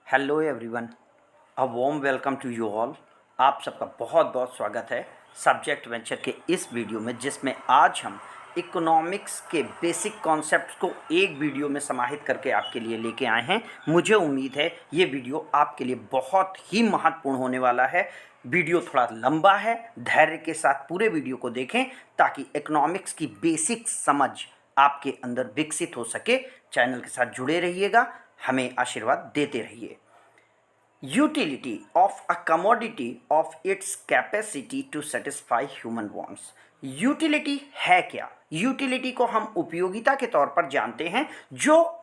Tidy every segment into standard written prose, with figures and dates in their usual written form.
Hello everyone, a warm welcome to you all. आप सबका बहुत बहुत स्वागत है सब्जेक्ट वेंचर के इस वीडियो में, जिसमें आज हम इकोनॉमिक्स के बेसिक कॉन्सेप्ट्स को एक वीडियो में समाहित करके आपके लिए लेके आए हैं। मुझे उम्मीद है ये वीडियो आपके लिए बहुत ही महत्वपूर्ण होने वाला है। वीडियो थोड़ा लंबा है, धैर्य के साथ पूरे वीडियो को देखें ताकि इकोनॉमिक्स की बेसिक समझ आपके अंदर विकसित हो सके। चैनल के साथ जुड़े रहिएगा, हमें आशीर्वाद देते रहिए। Utility of a commodity of its capacity to satisfy human wants. Utility है क्या? यूटिलिटी को हम उपयोगिता के तौर पर जानते हैं, जो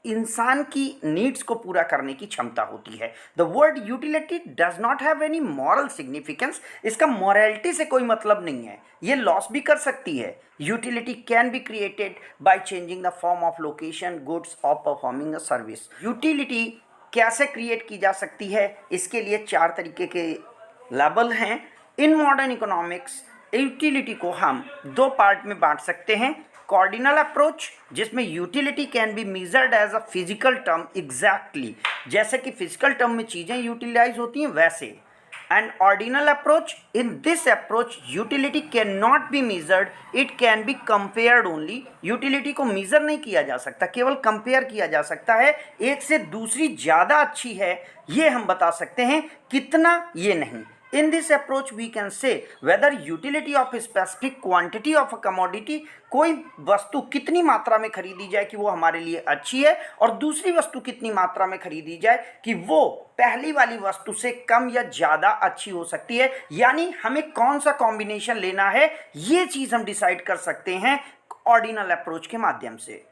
इंसान की नीड्स को पूरा करने की क्षमता होती है। The word utility does not have any moral significance. इसका मॉरलिटी से कोई मतलब नहीं है, ये लॉस भी कर सकती है। Utility can be created by changing the form of location, goods और परफॉर्मिंग अ सर्विस। यूटिलिटी कैसे क्रिएट की जा सकती है? इसके लिए 4 तरीके के लेवल हैं। इन मॉडर्न इकोनॉमिक्स यूटिलिटी को हम 2 पार्ट में बांट सकते हैं। कॉर्डिनल अप्रोच, जिसमें utility can be measured as a physical term exactly, जैसे कि फिजिकल टर्म में चीज़ें यूटिलाइज होती हैं वैसे। And ordinal approach, in this approach utility can not be measured, it can be compared only. Utility को major नहीं किया जा सकता, केवल कंपेयर किया जा सकता है। एक से दूसरी ज़्यादा अच्छी है ये हम बता सकते हैं, कितना ये नहीं। In this approach we can say whether utility of a specific quantity of a commodity, कोई वस्तु कितनी मात्रा में खरीदी जाए कि वो हमारे लिए अच्छी है, और दूसरी वस्तु कितनी मात्रा में खरीदी जाए कि वो पहली वाली वस्तु से कम या ज़्यादा अच्छी हो सकती है। यानी हमें कौन सा कॉम्बिनेशन लेना है ये चीज़ हम डिसाइड कर सकते हैं ऑर्डिनल अप्रोच के माध्यम से।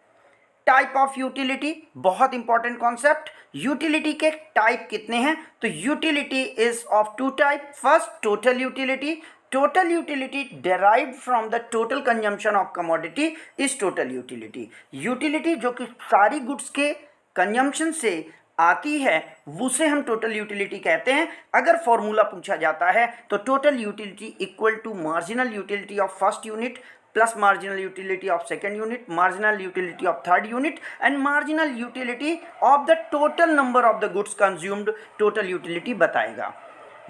टाइप ऑफ यूटिलिटी, बहुत इंपॉर्टेंट कॉन्सेप्ट। यूटिलिटी के टाइप कितने हैं? तो utility is of 2 type. First, total utility. Total utility derived from the total consumption of commodity is total utility. Utility जो कि सारी गुड्स के कंजम्पशन से आती है उसे हम टोटल यूटिलिटी कहते हैं। अगर फॉर्मूला पूछा जाता है तो total utility equal to marginal utility of first unit plus marginal utility of second unit, marginal utility of third unit and marginal utility of the total number of the goods consumed, total utility बताएगा।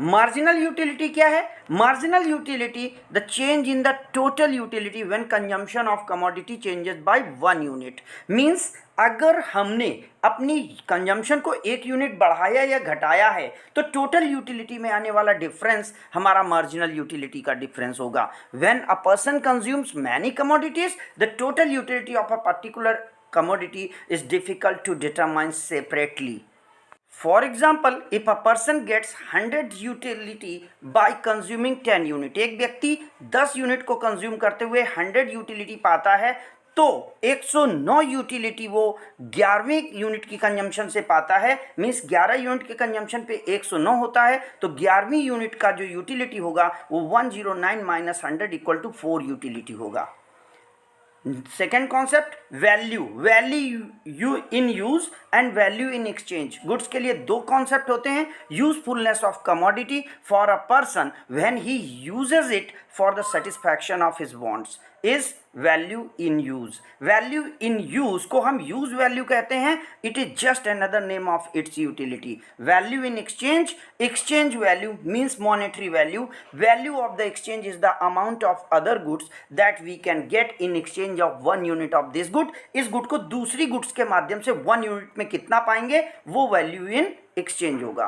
Marginal utility क्या है? Marginal utility the change in the total utility when consumption of commodity changes by 1 unit. Means अगर हमने अपनी consumption को 1 unit बढ़ाया या घटाया है तो टोटल यूटिलिटी में आने वाला डिफरेंस हमारा मार्जिनल यूटिलिटी का डिफरेंस होगा। When a person consumes many commodities, the total utility of a particular commodity is difficult to determine separately. For example, if a person gets 100 utility by consuming 10 unit, एक व्यक्ति 10 unit को consume करते हुए 100 utility पाता है तो 109 utility वो 11वीं यूनिट की कंजम्पशन से पाता है। मीन्स 11 यूनिट के कंजम्पशन पे 109 होता है तो 11वीं यूनिट का जो यूटिलिटी होगा वो 109 माइनस 100 इक्वल टू 4 यूटिलिटी होगा। Second concept, value. Value in use and value in exchange. Goods के लिए 2 कॉन्सेप्ट होते हैं। Usefulness of commodity for a person when he uses it for the satisfaction of his wants is value in use. Value in use को हम use value कहते हैं। It is just another name of its utility. Value in exchange, exchange value means monetary value. Value of the exchange is the amount of other goods that we can get in exchange of 1 unit of this good. इस good को दूसरी goods के माध्यम से 1 unit में कितना पाएंगे वो वैल्यू इन एक्सचेंज होगा।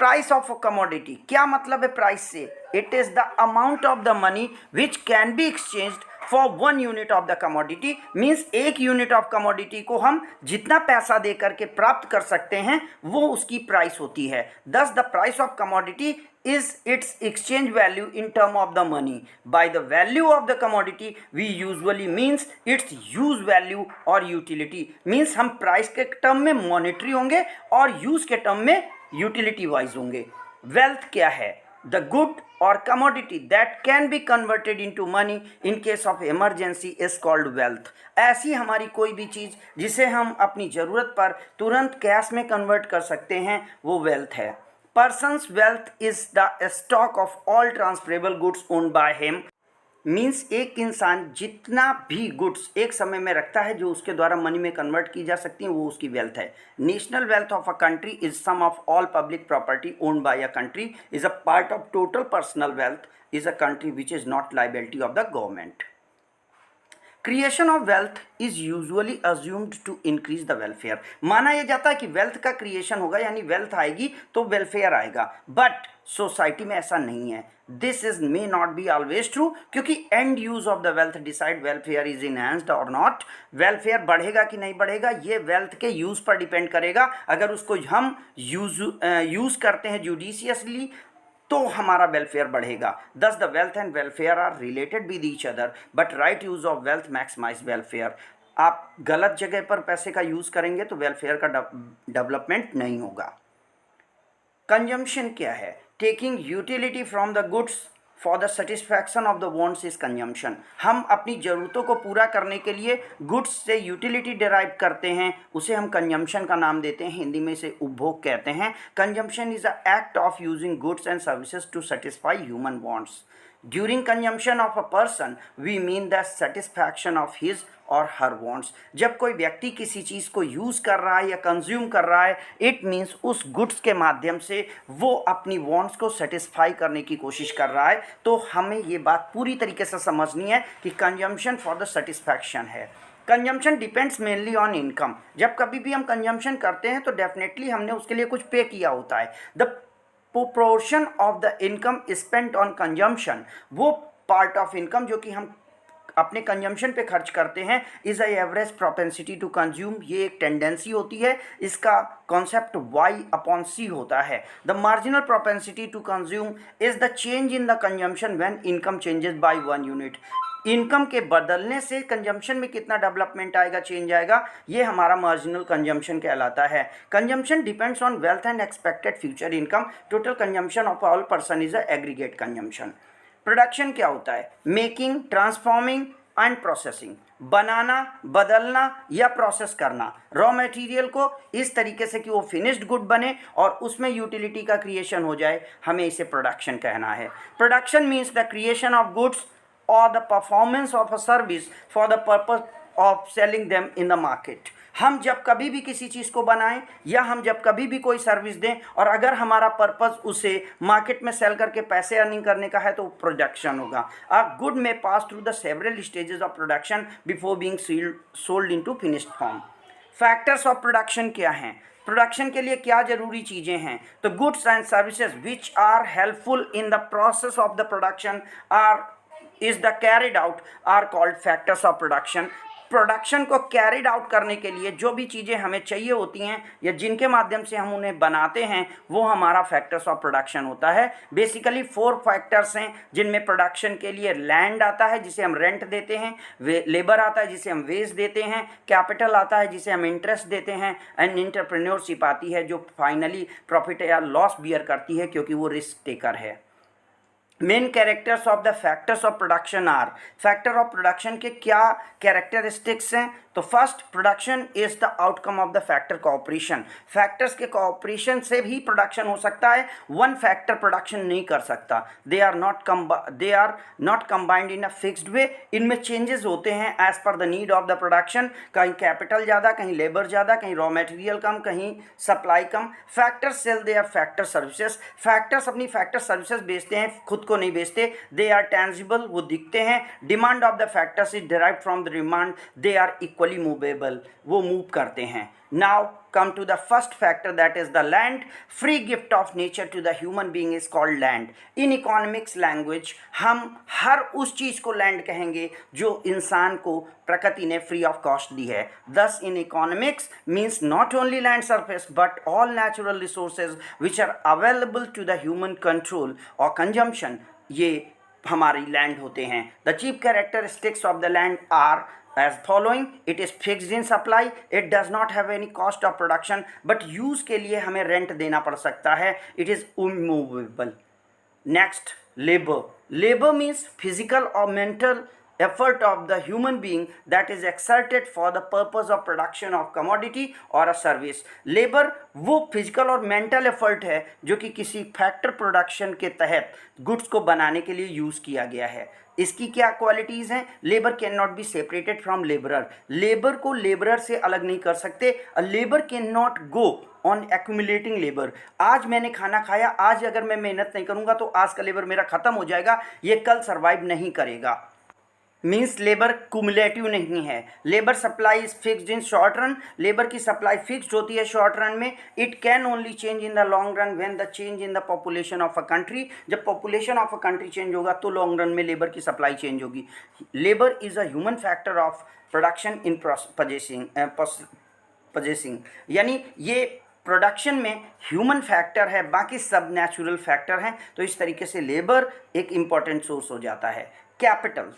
प्राइस ऑफ अ कमोडिटी, क्या मतलब है प्राइस से? It is the amount of the money which can B exchanged for 1 unit of the commodity. Means 1 unit of commodity को हम जितना पैसा दे करके प्राप्त कर सकते हैं वो उसकी प्राइस होती है। दस the price of commodity is its exchange value in term of the money. By the value of the commodity we usually means its use value or utility. means हम प्राइस के टर्म में monetary होंगे और use के term में utility wise होंगे। Wealth क्या है? the good or commodity that can be converted into money in case of emergency is called wealth. ऐसी हमारी कोई भी चीज़ जिसे हम अपनी ज़रूरत पर तुरंत कैश में कन्वर्ट कर सकते हैं वो वेल्थ है। Person's wealth is the stock of all transferable goods owned by him means एक इंसान जितना भी गुड्स एक समय में रखता है जो उसके द्वारा मनी में कन्वर्ट की जा सकती है वो उसकी वेल्थ है। National wealth of a country is sum of all public property owned by a country is a part of total personal wealth is a country which is not liability of the government. Creation of wealth is usually assumed to increase the welfare. माना यह जाता है कि wealth का creation होगा यानी wealth आएगी तो वेलफेयर आएगा, बट सोसाइटी में ऐसा नहीं है। This is may not be always true, क्योंकि and use of the wealth decide welfare is enhanced और नॉट। वेलफेयर बढ़ेगा कि नहीं बढ़ेगा ये वेल्थ के यूज पर डिपेंड करेगा। अगर उसको हम यूज करते हैं जुडिशियसली तो हमारा वेलफेयर बढ़ेगा। Thus the wealth and welfare are related with each other but right use of wealth maximize welfare. आप गलत जगह पर पैसे का यूज करेंगे तो वेलफेयर का डेवलपमेंट नहीं होगा। कंजम्पशन क्या है? Taking utility from the goods for the satisfaction of the wants is consumption. हम अपनी ज़रूरतों को पूरा करने के लिए गुड्स से यूटिलिटी डिराइव करते हैं, उसे हम कंजम्पशन का नाम देते हैं, हिंदी में इसे उपभोग कहते हैं। Consumption is a act of using goods and services to satisfy human wants. During consumption of a person we mean the satisfaction of his or her wants. जब कोई व्यक्ति किसी चीज़ को यूज़ कर रहा है या कंज्यूम कर रहा है, इट मीन्स उस गुड्स के माध्यम से वो अपनी वॉन्ट्स को सेटिस्फाई करने की कोशिश कर रहा है। तो हमें ये बात पूरी तरीके से समझनी है कि कंजम्पशन फॉर द सेटिस्फैक्शन है। Consumption depends mainly on income. जब कभी भी हम कंजम्पशन करते हैं तो डेफिनेटली हमने उसके लिए कुछ पे किया होता है। The proportion of the income spent on consumption, वो पार्ट ऑफ इनकम जो कि हम अपने कंजम्पशन पे खर्च करते हैं, is a average propensity to consume. ये एक टेंडेंसी होती है, इसका कॉन्सेप्ट Y/C होता है। The marginal propensity to consume is the change in the consumption when income changes by 1 unit. Income के बदलने से कंजम्पशन में कितना डेवलपमेंट आएगा, चेंज आएगा, ये हमारा मार्जिनल कंजम्पशन कहलाता है। Consumption depends on wealth and expected future income. Total consumption of all person is a aggregate consumption. Production क्या होता है? Making, transforming and processing. बनाना, बदलना या प्रोसेस करना रॉ मटेरियल को इस तरीके से कि वो फिनिश्ड गुड बने और उसमें यूटिलिटी का क्रिएशन हो जाए, हमें इसे प्रोडक्शन कहना है। Production means the creation of goods or the performance of a service for the purpose of selling them in the market। हम जब कभी भी किसी चीज़ को बनाएं या हम जब कभी भी कोई सर्विस दें और अगर हमारा पर्पस उसे मार्केट में सेल करके पैसे अर्निंग करने का है तो प्रोडक्शन होगा। अ गुड में pass through the several stages of production before being sold into finished form. Factors of production क्या हैं? प्रोडक्शन के लिए क्या जरूरी चीज़ें हैं? तो goods and services which are helpful in the process of the production are is the carried out are called factors of production। Production को कैरिड आउट करने के लिए जो भी चीज़ें हमें चाहिए होती हैं या जिनके माध्यम से हम उन्हें बनाते हैं वो हमारा फैक्टर्स ऑफ प्रोडक्शन होता है। बेसिकली 4 फैक्टर्स हैं जिनमें प्रोडक्शन के लिए लैंड आता है जिसे हम रेंट देते हैं, लेबर आता है जिसे हम वेज देते हैं, कैपिटल आता है जिसे हम इंटरेस्ट देते हैं, एंड एंटरप्रेन्योरशिप आती है जो फाइनली प्रॉफिट या लॉस बियर करती है क्योंकि वो रिस्क टेकर है। Main characters of the factors of production are. Factor of production के क्या कैरेक्टरिस्टिक्स हैं? तो first, production is the outcome of the factor cooperation. Factors के कोऑपरेशन से भी प्रोडक्शन हो सकता है, वन फैक्टर प्रोडक्शन नहीं कर सकता। They are not combined in a fixed way. इनमें चेंजेस होते हैं as per the need of the production. कहीं कैपिटल ज़्यादा, कहीं लेबर ज़्यादा, कहीं रॉ मटेरियल कम, कहीं सप्लाई कम। Factors sell their factor services. Factors अपनी फैक्टर सर्विसेज बेचते हैं, खुद को नहीं बेचते। दे आर टेंजिबल, वो दिखते हैं। Demand of the factors is derived from the demand. They are equally movable, वो मूव करते हैं। Now come to the first factor, that is the land. Free gift of nature to the human being is called land. In economics language हम हर उस चीज़ को land कहेंगे जो इंसान को प्रकृति ने free of cost दी है। Thus in economics means not only land surface but all natural resources which are available to the human control or consumption, ये हमारी land होते हैं। The chief characteristics of the land are as following: it is fixed in supply, it does not have any cost of production, but use के लिए हमें rent देना पड़ सकता है। it is immovable। next, labor. Labor means physical or mental effort of the human being that is exerted for the purpose of production of commodity or a service। labor वो physical और mental effort है जो कि किसी factor production के तहत goods को बनाने के लिए यूज़ किया गया है। इसकी क्या क्वालिटीज़ हैं? Labour can not be separated from labourer, labour को लेबरर से अलग नहीं कर सकते। अ labour can not go on accumulating labour, आज मैंने खाना खाया, आज अगर मैं मेहनत नहीं करूंगा तो आज का लेबर मेरा खत्म हो जाएगा, ये कल सर्वाइव नहीं करेगा। मीन्स लेबर कुमुलेटिव नहीं है। Labour supply is fixed in short run, labour की सप्लाई फिक्स्ड होती है शॉर्ट रन में। It can only change in the long run when the change in the population of a country, जब population of a country change होगा तो long run में labour की supply change होगी। Labour is a human factor of production in possessing, यानी ये production में human factor है, बाकी सब नेचुरल फैक्टर हैं। तो इस तरीके से लेबर एक इंपॉर्टेंट सोर्स हो जाता है। Capital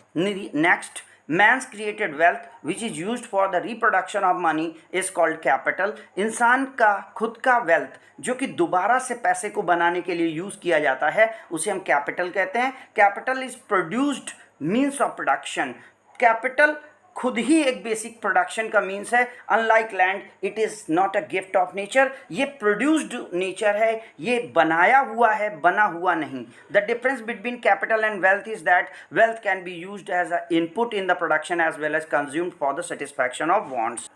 next, man's created wealth which is used for the reproduction of money is called capital. इंसान का खुद का वेल्थ जो कि दोबारा से पैसे को बनाने के लिए यूज किया जाता है उसे हम कैपिटल कहते हैं। Capital is produced means of production, capital खुद ही एक बेसिक प्रोडक्शन का मीन्स है। Unlike land it is not a gift of nature, ये प्रोड्यूस्ड नेचर है, ये बनाया हुआ है, बना हुआ नहीं। The difference between capital and wealth is that wealth can be used as a input in the production as well as consumed for the satisfaction of wants.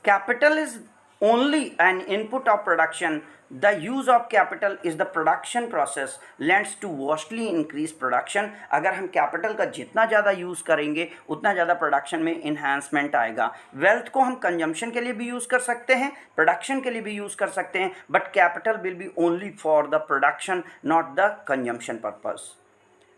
Capital is only an input of production. The use of capital is the production process lends to vastly increase production. अगर हम capital का जितना ज़्यादा use करेंगे उतना ज़्यादा production में enhancement आएगा। वेल्थ को हम कंजम्पशन के लिए भी यूज़ कर सकते हैं, प्रोडक्शन के लिए भी यूज़ कर सकते हैं, but capital will be only for the production not the consumption purpose.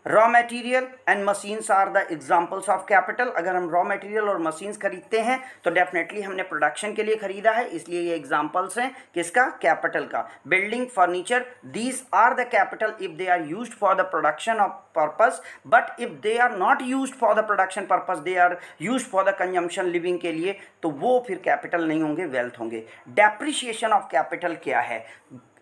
Raw material and machines are the examples of capital. अगर हम रॉ मटेरियल और मशीन्स खरीदते हैं तो डेफिनेटली हमने प्रोडक्शन के लिए खरीदा है, इसलिए ये एग्जाम्पल्स हैं किसका? कैपिटल का। Building, furniture, these are the capital if they are used for the production of purpose, but if they are not used for the production purpose, they are used for the consumption living के लिए, तो वो फिर capital नहीं होंगे, wealth होंगे। Depreciation of capital क्या है?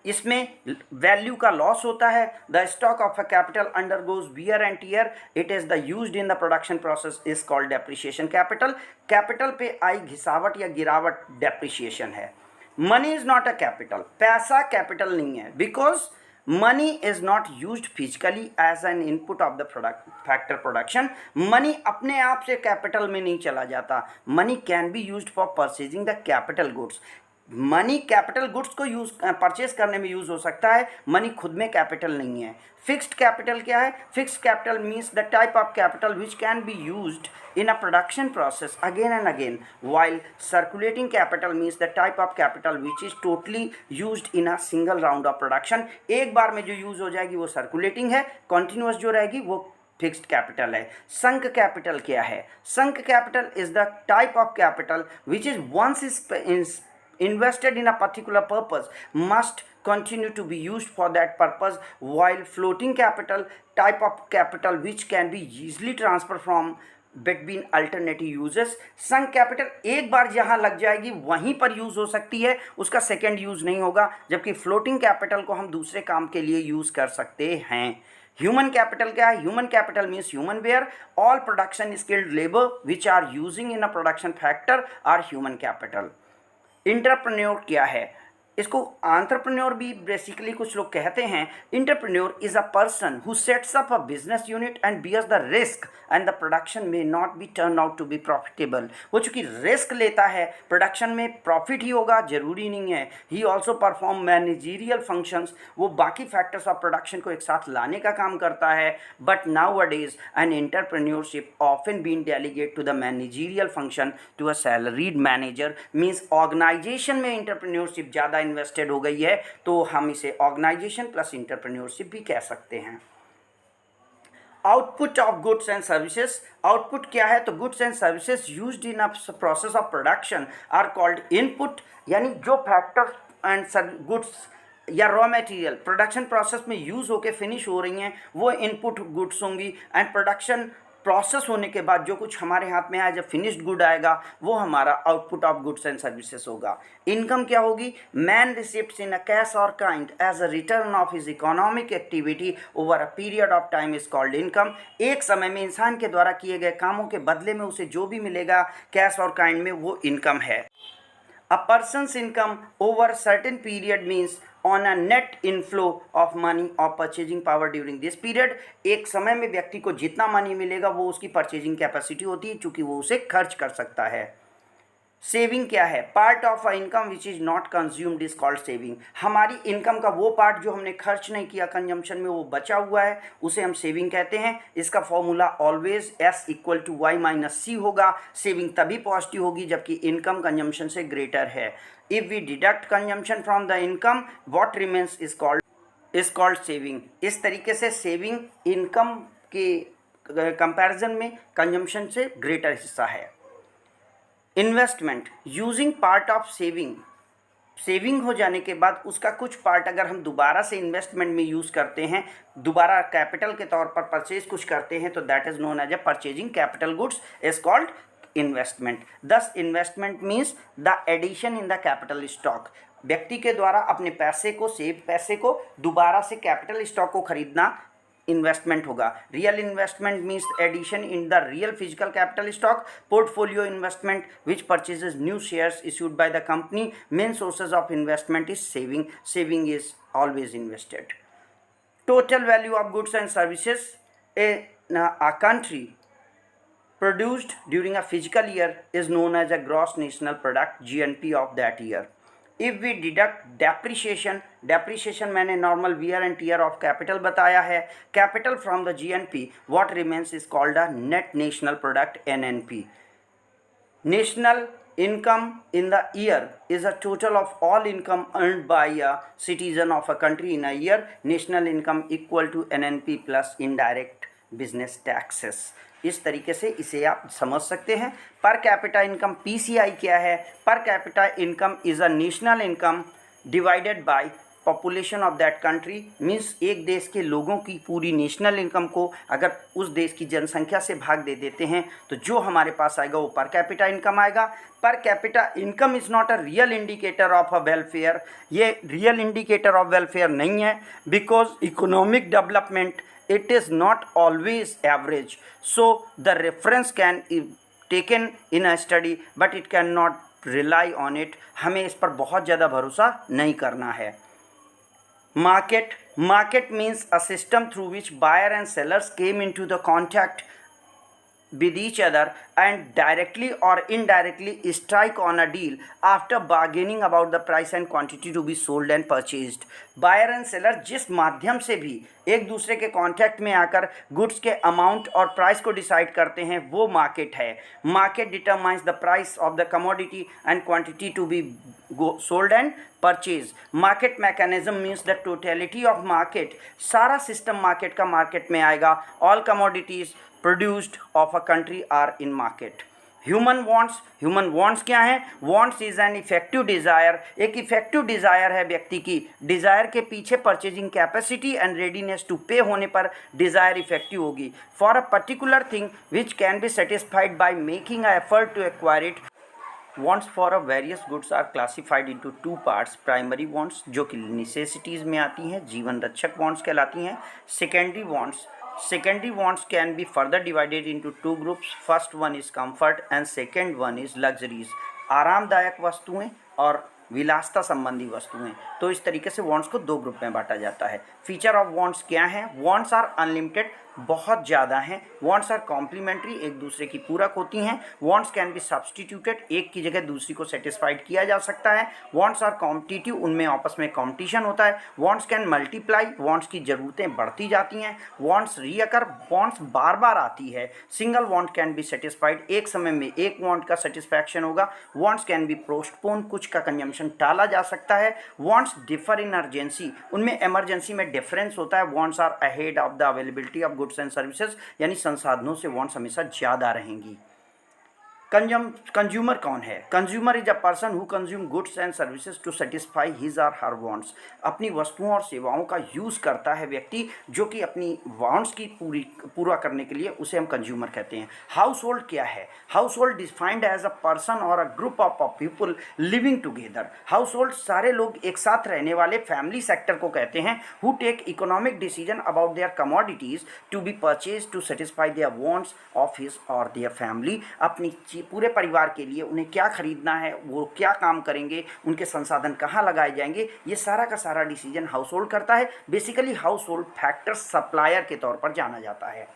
इसमें वैल्यू का लॉस होता है। The stock of a capital undergoes wear and tear, it is the used in the production process is called depreciation. Capital पे आई घिसावट या गिरावट डेप्रिसिएशन है। Money is not a capital, पैसा कैपिटल नहीं है, because money is not used physically as an input of the factor production. Money अपने आप से कैपिटल में नहीं चला जाता। Money can be used for purchasing the capital goods. Money capital goods को यूज परचेज करने में यूज हो सकता है, मनी खुद में कैपिटल नहीं है। फिक्स्ड कैपिटल क्या है? Fixed capital means the type of capital which can be used in a production process again and again, while circulating capital means the type of capital which is totally used in a single round of production। एक बार में जो use हो जाएगी वो circulating है, continuous जो रहेगी वो फिक्स्ड कैपिटल है। संक कैपिटल क्या है? Sunk capital is the type of capital which is once is invested in a particular purpose must continue to be used for that purpose, while floating capital type of capital which can be easily transferred from between alternative uses। Sunk capital एक बार जहाँ लग जाएगी वहीं पर use हो सकती है, उसका सेकेंड यूज़ नहीं होगा, जबकि फ्लोटिंग कैपिटल को हम दूसरे काम के लिए यूज़ कर सकते हैं। ह्यूमन कैपिटल क्या है? Human capital means human where, all production skilled labour which are using in a production factor are human capital. Entrepreneur क्या है? इसको एंटरप्रेन्योर भी बेसिकली कुछ लोग कहते हैं। Entrepreneur is a person who sets up a business unit and bears the risk and the production may not be turn out to be profitable. वो चूँकि रिस्क लेता है, प्रोडक्शन में प्रॉफिट ही होगा जरूरी नहीं है। He also perform managerial functions, वो बाकी फैक्टर्स ऑफ प्रोडक्शन को एक साथ लाने का काम करता है। But nowadays an entrepreneurship often been delegate to the managerial function to a salaried manager. Means organisation में इंटरप्रेन्योरशिप ज़्यादा इन्वेस्टेड हो गई है, तो हम इसे ऑर्गेनाइजेशन प्लस इंटरप्रेन्योरशिप भी कह सकते हैं। Output of goods and services, output क्या है? तो goods and services used in a process of production are called input, यानी जो फैक्टर्स एंड गुड्स या रॉ मटेरियल प्रोडक्शन प्रोसेस में यूज़ होके फिनिश हो रही हैं वो इनपुट गुड्स होंगी, एंड प्रोडक्शन प्रोसेस होने के बाद जो कुछ हमारे हाथ में आया, जब फिनिश्ड गुड आएगा वो हमारा output of goods and services होगा। इनकम क्या होगी? Man receipts in a cash or kind as a return of his economic activity over a period of time is called income. एक समय में इंसान के द्वारा किए गए कामों के बदले में उसे जो भी मिलेगा कैश और काइंड में, वो इनकम है। A person's income over certain period means on a net inflow of money of purchasing power during this period. एक समय में व्यक्ति को जितना मनी मिलेगा वो उसकी परचेजिंग कैपेसिटी होती है, चूंकि वो उसे खर्च कर सकता है। सेविंग क्या है? Part of a income which is not consumed is called saving. हमारी इनकम का वो पार्ट जो हमने खर्च नहीं किया कंजम्पशन में, वो बचा हुआ है, उसे हम सेविंग कहते हैं। इसका formula always S equal to Y minus C होगा। सेविंग तभी पॉजिटिव होगी जबकि इनकम कंजम्पशन से ग्रेटर है। If we deduct consumption from the income, what remains is called saving. इस तरीके से सेविंग इनकम के कंपैरिजन में कंजम्पशन से ग्रेटर हिस्सा है। Investment, using part of saving हो जाने के बाद उसका कुछ पार्ट अगर हम दोबारा से इन्वेस्टमेंट में यूज़ करते हैं, दोबारा कैपिटल के तौर पर परचेज कुछ करते हैं, तो that is known as a purchasing capital goods is called investment. Thus investment means the addition in the capital stock. व्यक्ति के द्वारा अपने पैसे को दोबारा से कैपिटल स्टॉक को खरीदना इन्वेस्टमेंट होगा। Real investment means addition in the real physical capital stock. Portfolio investment which purchases new shares issued by the company. Main sources of investment is saving is always invested. Total value of goods and services in a country produced during a physical year is known as a gross national product GNP of that year. If we deduct depreciation मैंने normal wear and tear of capital बताया है, capital from the GNP, what remains is called a net national product NNP. National income in the year is a total of all income earned by a citizen of a country in a year. National income equal to NNP plus indirect business taxes. इस तरीके से इसे आप समझ सकते हैं। Per capita income PCI क्या है? Per capita income is a national income divided by population of that country. Means एक देश के लोगों की पूरी नेशनल इनकम को अगर उस देश की जनसंख्या से भाग दे देते हैं तो जो हमारे पास आएगा वो पर कैपिटा इनकम आएगा। Per capita income is not a real indicator of a welfare. ये रियल इंडिकेटर ऑफ वेलफेयर नहीं है, because economic development it is not always average, so the reference can be taken in a study but it cannot rely on it। हमें इस पर बहुत ज़्यादा भरोसा नहीं करना है। market means a system through which buyer and sellers came into the contact with each other and directly or indirectly strike on a deal after bargaining about the price and quantity to be sold and purchased। Buyer and seller जिस माध्यम से भी एक दूसरे के contact में आकर goods के अमाउंट और प्राइस को डिसाइड करते हैं वो मार्केट है। Market determines the price of the commodity and quantity to be sold and purchase. Market mechanism means the totality of market. सारा सिस्टम मार्केट का मार्केट में आएगा। All commodities produced of a country are in market। Human wants क्या है? Wants is an effective desire. एक effective desire है व्यक्ति की। डिज़ायर के पीछे purchasing capacity and readiness to pay होने पर डिज़ायर इफेक्टिव होगी। For a particular thing which can be satisfied by making a effort to acquire it. Wants for a various goods are classified into two parts. Primary wants जो कि necessities में आती हैं, जीवन रक्षक वॉन्ट्स कहलाती हैं। Secondary wants can be further divided into two groups. First one is comfort and second one is luxuries। आरामदायक वस्तुएं और विलासता संबंधी वस्तुएं। तो इस तरीके से वॉन्ट्स को दो ग्रुप में बांटा जाता है। फीचर ऑफ वॉन्ट्स क्या है? वॉन्ट्स आर अनलिमिटेड, बहुत ज़्यादा हैं। वॉन्ट्स आर कॉम्प्लीमेंट्री, एक दूसरे की पूरक होती हैं। वॉन्ट्स कैन बी सब्सटीट्यूटेड, एक की जगह दूसरी को सेटिस्फाइड किया जा सकता है। वॉन्ट्स आर कॉम्पिटिटिव, उनमें आपस में कॉम्पिटिशन होता है। वॉन्ट्स कैन मल्टीप्लाई, वॉन्ट्स की ज़रूरतें बढ़ती जाती हैं। वॉन्ट्स रीअकर, वॉन्ट्स बार बार आती है। Single want can be satisfied, एक समय में एक वॉन्ट का सेटिस्फैक्शन होगा। वॉन्ट्स कैन बी पोस्टपोन, कुछ का कंजम्पशन टाला जा सकता है। वॉन्ट्स डिफर इन अर्जेंसी, उनमें इमरजेंसी में डिफरेंस होता है। Wants are ahead of the availability of goods and services, यानी संसाधनों से वॉन्ट्स हमेशा ज़्यादा रहेंगी। कंज्यूमर कौन है? Consumer is a person who consume goods and services to satisfy his or her wants. अपनी वस्तुओं और सेवाओं का यूज़ करता है व्यक्ति जो कि अपनी वांट्स की पूरा करने के लिए, उसे हम कंज्यूमर कहते हैं। हाउस होल्ड क्या है? Household defined as a person or a group of people living together. Household सारे लोग एक साथ रहने वाले फैमिली सेक्टर को कहते हैं। Who take economic decision about their commodities to be purchase to satisfy their wants of his or their family. अपनी पूरे परिवार के लिए उन्हें क्या खरीदना है, वो क्या काम करेंगे, उनके संसाधन कहाँ लगाए जाएंगे, ये सारा का सारा डिसीजन हाउस होल्ड करता है। Basically household factor supplier के तौर पर जाना जाता है।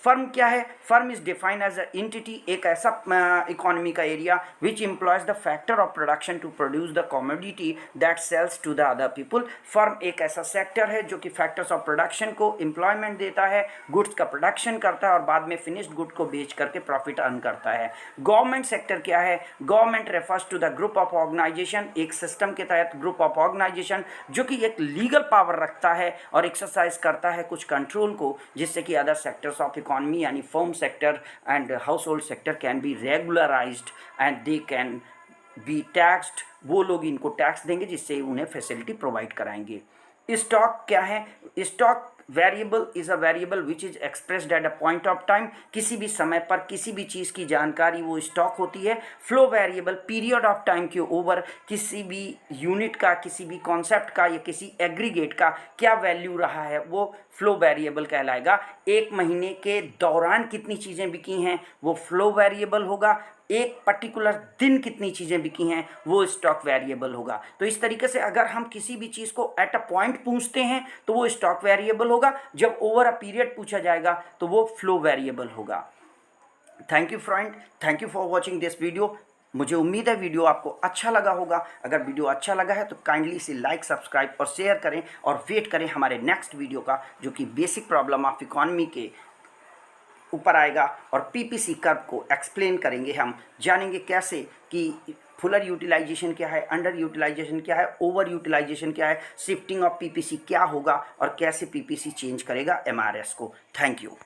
फर्म क्या है? Firm is defined as a entity, एक ऐसा इकोनॉमी का area which employs the factor of production to produce the commodity that sells to the other people. Firm एक ऐसा सेक्टर है जो कि फैक्टर्स ऑफ प्रोडक्शन को एम्प्लॉयमेंट देता है, गुड्स का प्रोडक्शन करता है और बाद में फिनिश्ड गुड को बेच करके प्रॉफिट अर्न करता है। गवर्नमेंट सेक्टर क्या है? Government refers to the group of organisation, एक सिस्टम के तहत ग्रुप ऑफ ऑर्गेनाइजेशन जो कि एक लीगल पावर रखता है और एक्सरसाइज करता है कुछ कंट्रोल को, जिससे कि अदर सेक्टर्स ऑफ इकोनॉमी यानी firm sector and household sector can be regularized and they can be taxed. वो लोग इनको टैक्स देंगे जिससे उन्हें फैसिलिटी प्रोवाइड कराएंगे। स्टॉक क्या है? Stock variable is a variable which is expressed at a point of time, किसी भी समय पर किसी भी चीज़ की जानकारी वो स्टॉक होती है। Flow variable period of time के ओवर किसी भी यूनिट का, किसी भी कॉन्सेप्ट का या किसी एग्रीगेट का क्या वैल्यू रहा है वो फ्लो वेरिएबल कहलाएगा। एक महीने के दौरान कितनी चीज़ें बिकी हैं वो फ्लो वेरिएबल होगा। एक पर्टिकुलर दिन कितनी चीज़ें बिकी हैं वो स्टॉक वेरिएबल होगा। तो इस तरीके से अगर हम किसी भी चीज़ को एट अ पॉइंट पूछते हैं तो वो स्टॉक वेरिएबल होगा, जब ओवर अ पीरियड पूछा जाएगा तो वो फ्लो वेरिएबल होगा। Thank you friend, thank you for watching this video. मुझे उम्मीद है वीडियो आपको अच्छा लगा होगा। अगर वीडियो अच्छा लगा है तो काइंडली इसे लाइक, सब्सक्राइब और शेयर करें और वेट करें हमारे नेक्स्ट वीडियो का, जो कि बेसिक प्रॉब्लम ऑफ इकोनॉमी के ऊपर आएगा और पीपीसी कर्व को एक्सप्लेन करेंगे। हम जानेंगे कैसे कि फुलर यूटिलाइजेशन क्या है, अंडर यूटिलाइजेशन क्या है, ओवर यूटिलाइजेशन क्या है, शिफ्टिंग ऑफ पीपीसी क्या होगा और कैसे पीपीसी चेंज करेगा एमआरएस को। Thank you.